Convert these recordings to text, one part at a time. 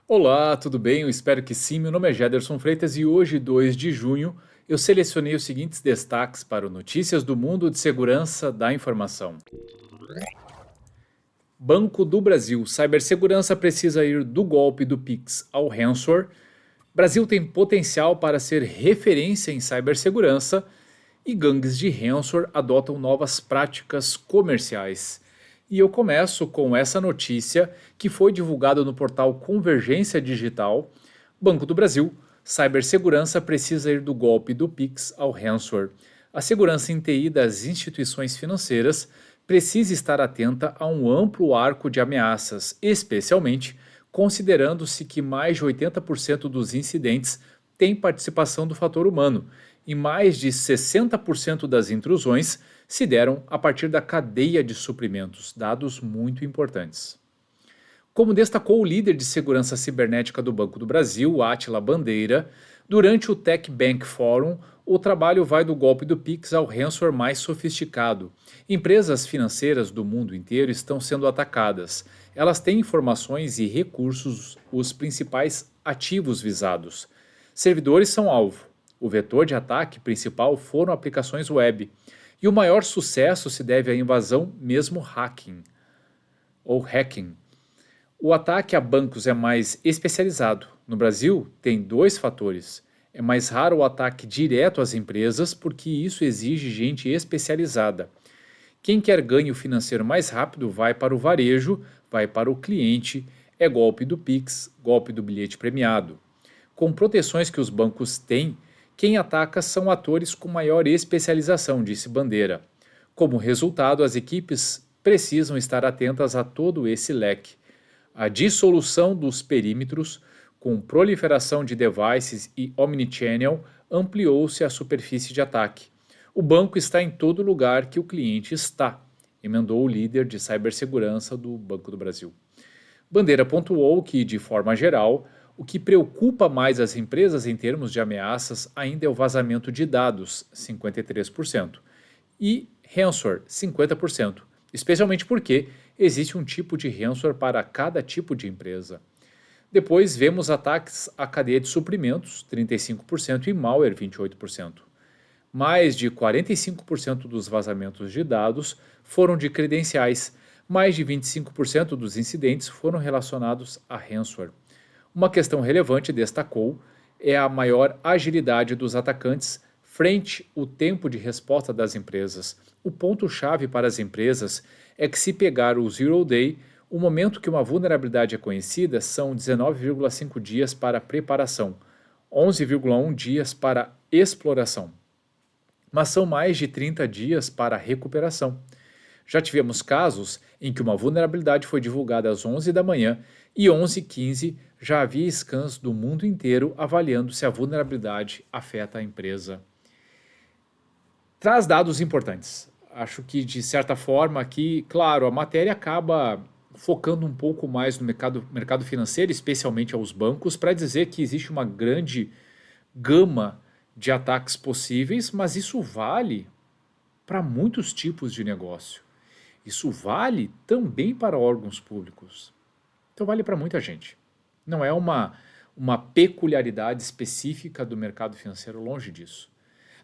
Olá, tudo bem? Eu espero que sim. Meu nome é Jederson Freitas e hoje, 2 de junho, eu selecionei os seguintes destaques para o Notícias do Mundo de Segurança da Informação. Banco do Brasil. Cibersegurança precisa ir do golpe do Pix ao ransomware. Brasil tem potencial para ser referência em cibersegurança e gangues de ransomware adotam novas práticas comerciais. E eu começo com essa notícia que foi divulgada no portal Convergência Digital. Banco do Brasil, cibersegurança precisa ir do golpe do Pix ao ransomware. A segurança em TI das instituições financeiras precisa estar atenta a um amplo arco de ameaças, especialmente considerando-se que mais de 80% dos incidentes têm participação do fator humano e mais de 60% das intrusões se deram a partir da cadeia de suprimentos, dados muito importantes. Como destacou o líder de segurança cibernética do Banco do Brasil, Átila Bandeira, durante o Tech Bank Forum, o trabalho vai do golpe do Pix ao ransomware mais sofisticado. Empresas financeiras do mundo inteiro estão sendo atacadas. Elas têm informações e recursos, os principais ativos visados. Servidores são alvo. O vetor de ataque principal foram aplicações web. E o maior sucesso se deve à invasão, mesmo hacking ou hacking. O ataque a bancos é mais especializado. No Brasil, tem dois fatores. É mais raro o ataque direto às empresas, porque isso exige gente especializada. Quem quer ganho financeiro mais rápido vai para o varejo, vai para o cliente, é golpe do Pix, golpe do bilhete premiado. Com proteções que os bancos têm, quem ataca são atores com maior especialização, disse Bandeira. Como resultado, as equipes precisam estar atentas a todo esse leque. A dissolução dos perímetros, com proliferação de devices e omnichannel, ampliou-se a superfície de ataque. O banco está em todo lugar que o cliente está, emendou o líder de cibersegurança do Banco do Brasil. Bandeira pontuou que, de forma geral, o que preocupa mais as empresas em termos de ameaças ainda é o vazamento de dados, 53%, e ransomware, 50%, especialmente porque existe um tipo de ransomware para cada tipo de empresa. Depois vemos ataques à cadeia de suprimentos, 35%, e malware, 28%. Mais de 45% dos vazamentos de dados foram de credenciais, mais de 25% dos incidentes foram relacionados a ransomware. Uma questão relevante, destacou, é a maior agilidade dos atacantes frente ao tempo de resposta das empresas. O ponto-chave para as empresas é que, se pegar o Zero Day, o momento que uma vulnerabilidade é conhecida são 19,5 dias para preparação, 11,1 dias para exploração, mas são mais de 30 dias para recuperação. Já tivemos casos em que uma vulnerabilidade foi divulgada às 11 da manhã e 11h15 já havia scans do mundo inteiro avaliando se a vulnerabilidade afeta a empresa. Traz dados importantes. Acho que, de certa forma, aqui, claro, a matéria acaba focando um pouco mais no mercado financeiro, especialmente aos bancos, para dizer que existe uma grande gama de ataques possíveis, mas isso vale para muitos tipos de negócio. Isso vale também para órgãos públicos. Então vale para muita gente. Não é uma peculiaridade específica do mercado financeiro, longe disso.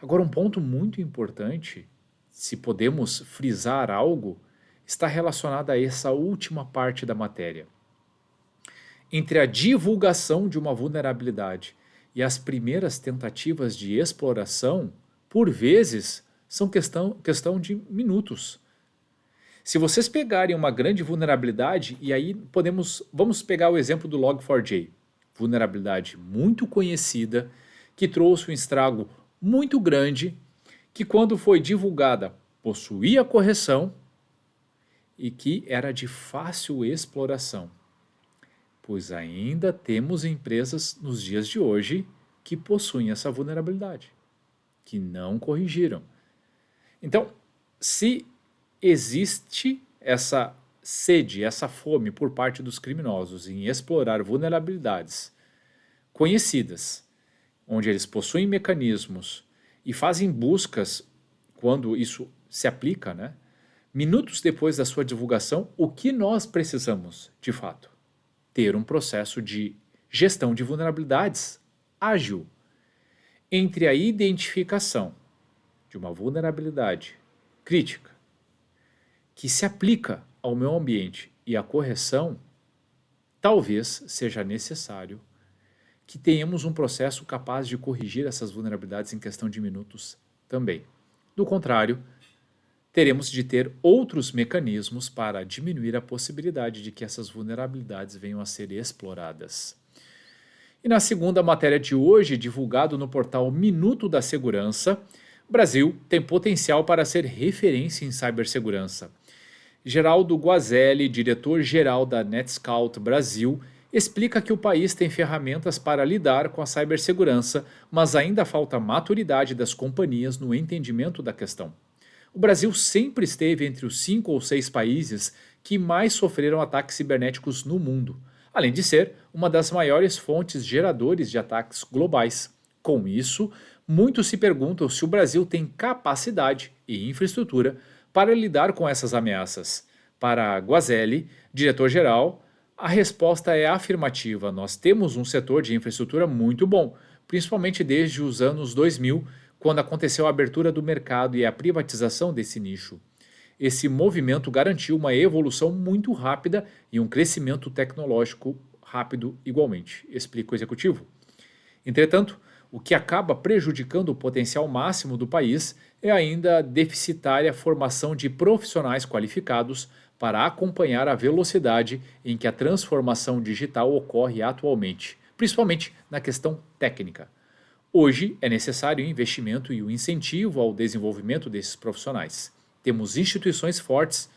Agora, um ponto muito importante, se podemos frisar algo, está relacionado a essa última parte da matéria. Entre a divulgação de uma vulnerabilidade e as primeiras tentativas de exploração, por vezes, são questão de minutos. Se vocês pegarem uma grande vulnerabilidade, e aí vamos pegar o exemplo do Log4j, vulnerabilidade muito conhecida, que trouxe um estrago muito grande, que quando foi divulgada possuía correção e que era de fácil exploração. Pois ainda temos empresas nos dias de hoje que possuem essa vulnerabilidade, que não corrigiram. Então, se existe essa sede, essa fome por parte dos criminosos em explorar vulnerabilidades conhecidas, onde eles possuem mecanismos e fazem buscas quando isso se aplica, né? Minutos depois da sua divulgação, o que nós precisamos, de fato? Ter um processo de gestão de vulnerabilidades ágil. Entre a identificação de uma vulnerabilidade crítica que se aplica ao meu ambiente e a correção, talvez seja necessário que tenhamos um processo capaz de corrigir essas vulnerabilidades em questão de minutos também. Do contrário, teremos de ter outros mecanismos para diminuir a possibilidade de que essas vulnerabilidades venham a ser exploradas. E na segunda matéria de hoje, divulgado no portal Minuto da Segurança, o Brasil tem potencial para ser referência em cibersegurança. Geraldo Guazelli, diretor-geral da NetScout Brasil, explica que o país tem ferramentas para lidar com a cibersegurança, mas ainda falta maturidade das companhias no entendimento da questão. O Brasil sempre esteve entre os 5 ou 6 países que mais sofreram ataques cibernéticos no mundo, além de ser uma das maiores fontes geradores de ataques globais. Com isso, muitos se perguntam se o Brasil tem capacidade e infraestrutura para lidar com essas ameaças. Para Guazelli, diretor-geral, a resposta é afirmativa. Nós temos um setor de infraestrutura muito bom, principalmente desde os anos 2000, quando aconteceu a abertura do mercado e a privatização desse nicho. Esse movimento garantiu uma evolução muito rápida e um crescimento tecnológico rápido igualmente, explica o executivo. Entretanto, o que acaba prejudicando o potencial máximo do país é ainda a deficitária formação de profissionais qualificados para acompanhar a velocidade em que a transformação digital ocorre atualmente, principalmente na questão técnica. Hoje é necessário investimento e o incentivo ao desenvolvimento desses profissionais. Temos instituições fortes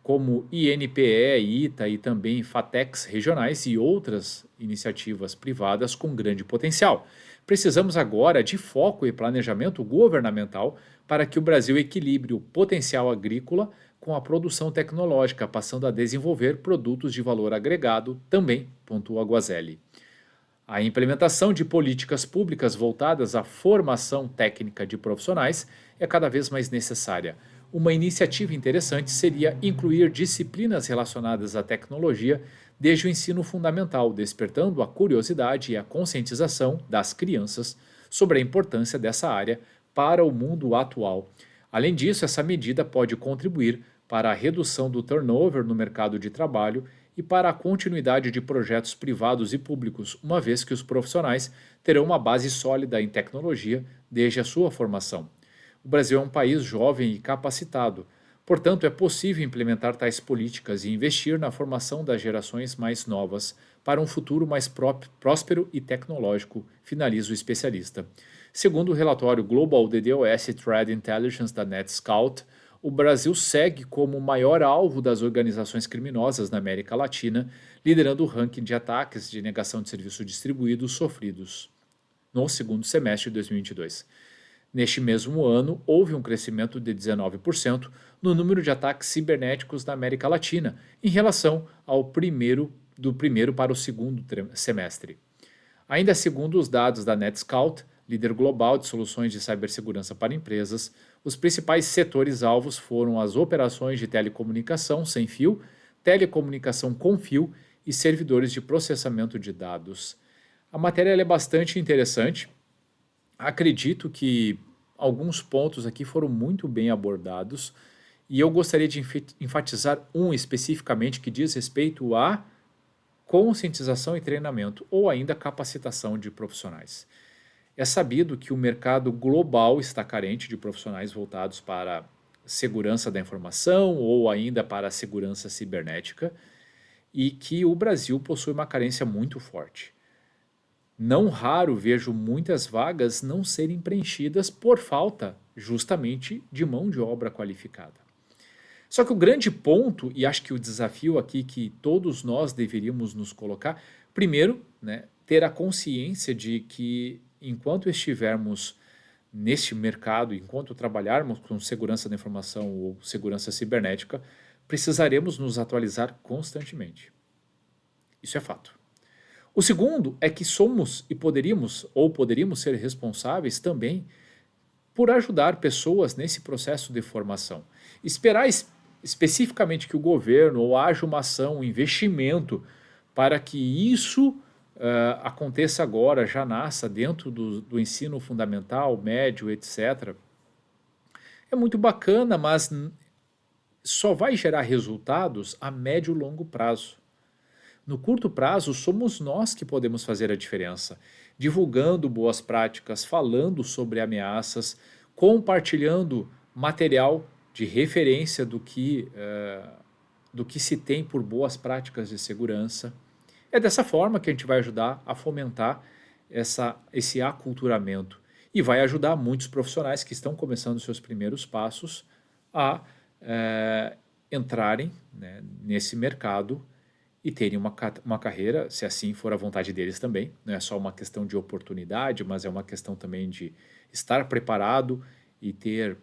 como INPE, ITA e também FATECs regionais e outras iniciativas privadas com grande potencial. Precisamos agora de foco e planejamento governamental para que o Brasil equilibre o potencial agrícola com a produção tecnológica, passando a desenvolver produtos de valor agregado também, pontua Guazelli. A implementação de políticas públicas voltadas à formação técnica de profissionais é cada vez mais necessária. Uma iniciativa interessante seria incluir disciplinas relacionadas à tecnologia desde o ensino fundamental, despertando a curiosidade e a conscientização das crianças sobre a importância dessa área para o mundo atual. Além disso, essa medida pode contribuir para a redução do turnover no mercado de trabalho e para a continuidade de projetos privados e públicos, uma vez que os profissionais terão uma base sólida em tecnologia desde a sua formação. O Brasil é um país jovem e capacitado, portanto, é possível implementar tais políticas e investir na formação das gerações mais novas para um futuro mais próspero e tecnológico, finaliza o especialista. Segundo o relatório Global DDoS Threat Intelligence da NetScout, o Brasil segue como o maior alvo das organizações criminosas na América Latina, liderando o ranking de ataques de negação de serviço distribuído sofridos no segundo semestre de 2022. Neste mesmo ano, houve um crescimento de 19% no número de ataques cibernéticos na América Latina, em relação ao do primeiro para o segundo semestre. Ainda segundo os dados da NetScout, líder global de soluções de cibersegurança para empresas, os principais setores alvos foram as operações de telecomunicação sem fio, telecomunicação com fio e servidores de processamento de dados. A matéria é bastante interessante. Acredito que alguns pontos aqui foram muito bem abordados e eu gostaria de enfatizar um especificamente que diz respeito à conscientização e treinamento ou ainda capacitação de profissionais. É sabido que o mercado global está carente de profissionais voltados para a segurança da informação ou ainda para a segurança cibernética e que o Brasil possui uma carência muito forte. Não raro vejo muitas vagas não serem preenchidas por falta justamente de mão de obra qualificada. Só que o grande ponto, e acho que o desafio aqui que todos nós deveríamos nos colocar, primeiro, né, ter a consciência de que enquanto estivermos neste mercado, enquanto trabalharmos com segurança da informação ou segurança cibernética, precisaremos nos atualizar constantemente. Isso é fato. O segundo é que somos e poderíamos ser responsáveis também por ajudar pessoas nesse processo de formação. Esperar especificamente que o governo ou haja uma ação, um investimento para que isso aconteça agora, já nasça dentro do ensino fundamental, médio, etc., é muito bacana, mas só vai gerar resultados a médio e longo prazo. No curto prazo, somos nós que podemos fazer a diferença, divulgando boas práticas, falando sobre ameaças, compartilhando material de referência do que se tem por boas práticas de segurança. É dessa forma que a gente vai ajudar a fomentar esse aculturamento e vai ajudar muitos profissionais que estão começando seus primeiros passos a entrarem, né, nesse mercado e terem uma carreira, se assim for a vontade deles também. Não é só uma questão de oportunidade, mas é uma questão também de estar preparado e ter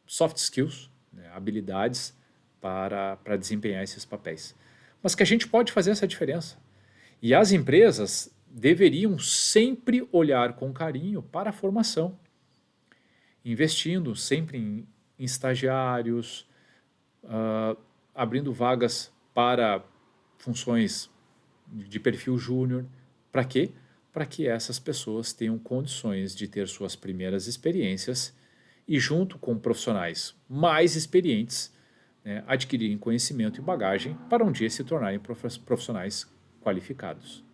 soft skills, né, habilidades para desempenhar esses papéis. Mas que a gente pode fazer essa diferença. E as empresas deveriam sempre olhar com carinho para a formação, investindo sempre em estagiários, abrindo vagas para funções de perfil júnior. Para quê? Para que essas pessoas tenham condições de ter suas primeiras experiências e, junto com profissionais mais experientes, né, adquirirem conhecimento e bagagem para um dia se tornarem profissionais qualificados.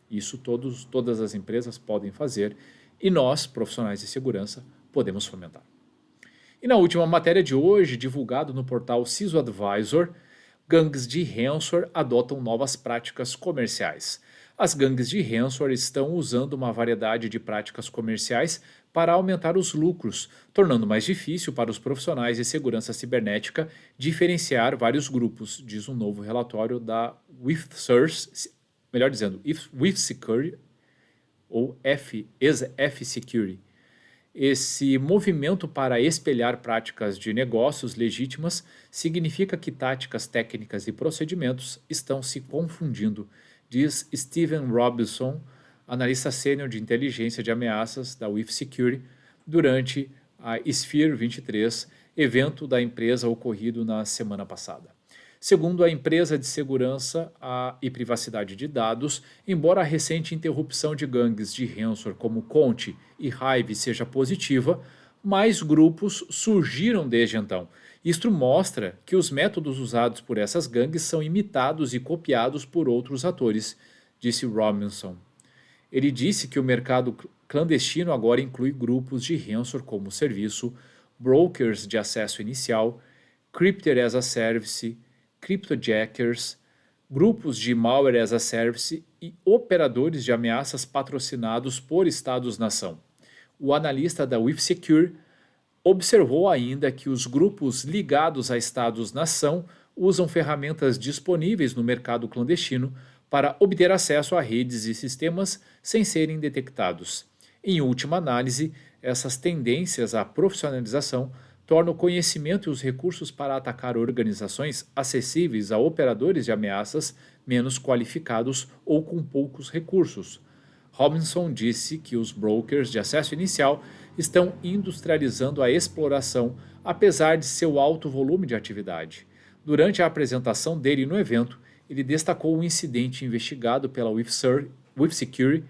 Isso todas as empresas podem fazer e nós, profissionais de segurança, podemos fomentar. E na última matéria de hoje, divulgado no portal CISO Advisor, gangues de ransomware adotam novas práticas comerciais. As gangues de ransomware estão usando uma variedade de práticas comerciais para aumentar os lucros, tornando mais difícil para os profissionais de segurança cibernética diferenciar vários grupos, diz um novo relatório da WithSecurity, ou F-Security. Esse movimento para espelhar práticas de negócios legítimas significa que táticas técnicas e procedimentos estão se confundindo, diz Steven Robinson, analista sênior de inteligência de ameaças da WithSecurity, durante a Sphere 23, evento da empresa ocorrido na semana passada. Segundo a empresa de segurança e privacidade de dados, embora a recente interrupção de gangues de ransomware como Conti e Hive seja positiva, mais grupos surgiram desde então. Isto mostra que os métodos usados por essas gangues são imitados e copiados por outros atores, disse Robinson. Ele disse que o mercado clandestino agora inclui grupos de ransomware como serviço, brokers de acesso inicial, Crypter as a Service, cryptojackers, grupos de malware as a service e operadores de ameaças patrocinados por estados-nação. O analista da WithSecure observou ainda que os grupos ligados a estados-nação usam ferramentas disponíveis no mercado clandestino para obter acesso a redes e sistemas sem serem detectados. Em última análise, essas tendências à profissionalização torna o conhecimento e os recursos para atacar organizações acessíveis a operadores de ameaças menos qualificados ou com poucos recursos. Robinson disse que os brokers de acesso inicial estão industrializando a exploração, apesar de seu alto volume de atividade. Durante a apresentação dele no evento, ele destacou um incidente investigado pela WithSecurity,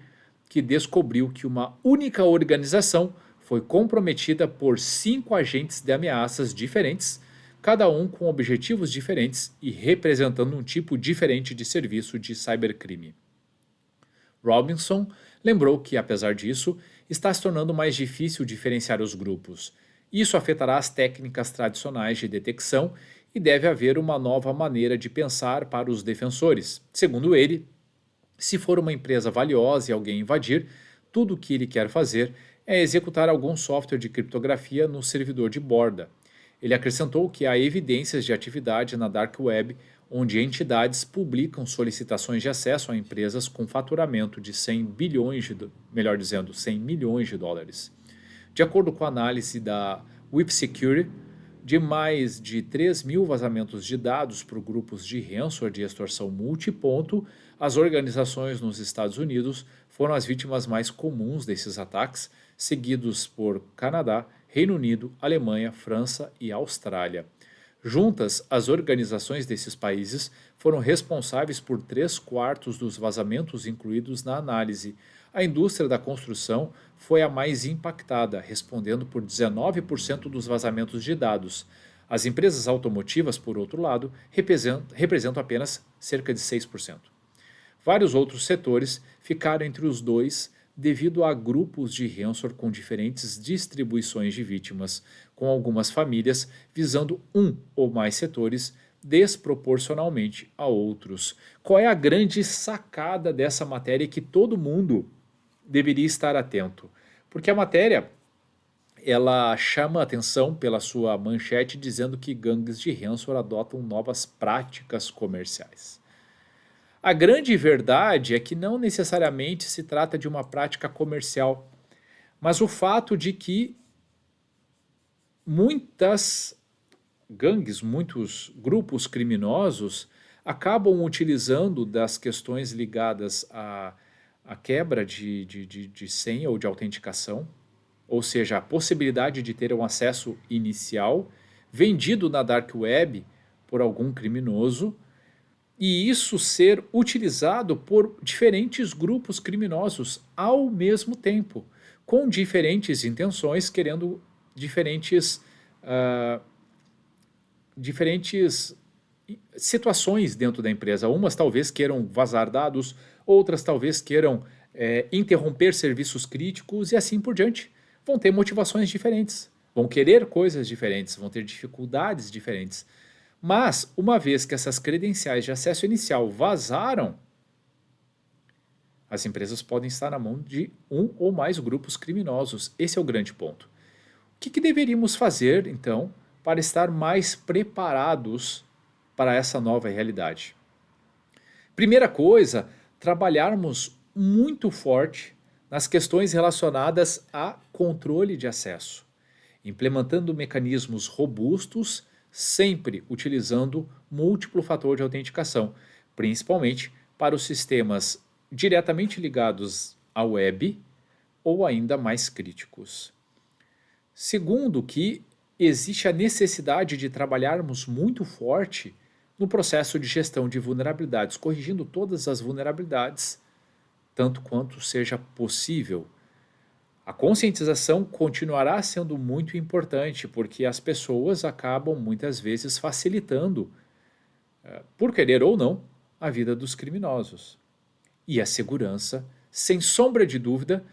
que descobriu que uma única organização foi comprometida por 5 agentes de ameaças diferentes, cada um com objetivos diferentes e representando um tipo diferente de serviço de cybercrime. Robinson lembrou que, apesar disso, está se tornando mais difícil diferenciar os grupos. Isso afetará as técnicas tradicionais de detecção e deve haver uma nova maneira de pensar para os defensores. Segundo ele, se for uma empresa valiosa e alguém invadir, tudo o que ele quer fazer é executar algum software de criptografia no servidor de borda. Ele acrescentou que há evidências de atividade na Dark Web, onde entidades publicam solicitações de acesso a empresas com faturamento de 100 milhões de dólares. De acordo com a análise da WithSecurity, de mais de 3 mil vazamentos de dados por grupos de ransomware de extorsão multiponto, as organizações nos Estados Unidos foram as vítimas mais comuns desses ataques, seguidos por Canadá, Reino Unido, Alemanha, França e Austrália. Juntas, as organizações desses países foram responsáveis por 3/4 dos vazamentos incluídos na análise. A indústria da construção foi a mais impactada, respondendo por 19% dos vazamentos de dados. As empresas automotivas, por outro lado, representam apenas cerca de 6%. Vários outros setores ficaram entre os dois devido a grupos de ransomware com diferentes distribuições de vítimas, com algumas famílias visando um ou mais setores desproporcionalmente a outros. Qual é a grande sacada dessa matéria que todo mundo deveria estar atento? Porque a matéria ela chama a atenção pela sua manchete dizendo que gangues de ransomware adotam novas práticas comerciais. A grande verdade é que não necessariamente se trata de uma prática comercial, mas o fato de que muitas gangues, muitos grupos criminosos acabam utilizando das questões ligadas à quebra de senha ou de autenticação, ou seja, a possibilidade de ter um acesso inicial vendido na dark web por algum criminoso, e isso ser utilizado por diferentes grupos criminosos ao mesmo tempo, com diferentes intenções, querendo diferentes situações dentro da empresa. Umas talvez queiram vazar dados, outras talvez queiram interromper serviços críticos e assim por diante. Vão ter motivações diferentes, vão querer coisas diferentes, vão ter dificuldades diferentes. Mas, uma vez que essas credenciais de acesso inicial vazaram, as empresas podem estar na mão de um ou mais grupos criminosos. Esse é o grande ponto. O que deveríamos fazer, então, para estar mais preparados para essa nova realidade? Primeira coisa, trabalharmos muito forte nas questões relacionadas a controle de acesso, implementando mecanismos robustos, sempre utilizando múltiplo fator de autenticação, principalmente para os sistemas diretamente ligados à web ou ainda mais críticos. Segundo, que existe a necessidade de trabalharmos muito forte no processo de gestão de vulnerabilidades, corrigindo todas as vulnerabilidades, tanto quanto seja possível. A conscientização continuará sendo muito importante, porque as pessoas acabam muitas vezes facilitando, por querer ou não, a vida dos criminosos. E a segurança, sem sombra de dúvida,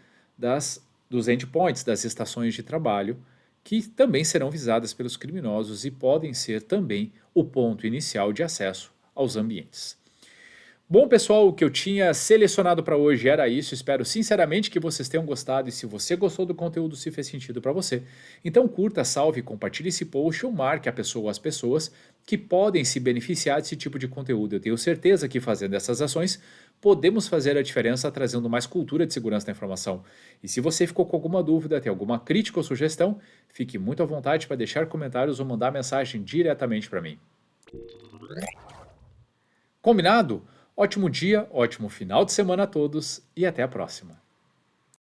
dos endpoints, das estações de trabalho, que também serão visadas pelos criminosos e podem ser também o ponto inicial de acesso aos ambientes. Bom, pessoal, o que eu tinha selecionado para hoje era isso. Espero sinceramente que vocês tenham gostado, e se você gostou do conteúdo, se fez sentido para você, então curta, salve, compartilhe esse post ou marque a pessoa ou as pessoas que podem se beneficiar desse tipo de conteúdo. Eu tenho certeza que fazendo essas ações podemos fazer a diferença trazendo mais cultura de segurança da informação. E se você ficou com alguma dúvida, tem alguma crítica ou sugestão, fique muito à vontade para deixar comentários ou mandar mensagem diretamente para mim. Combinado? Ótimo dia, ótimo final de semana a todos e até a próxima.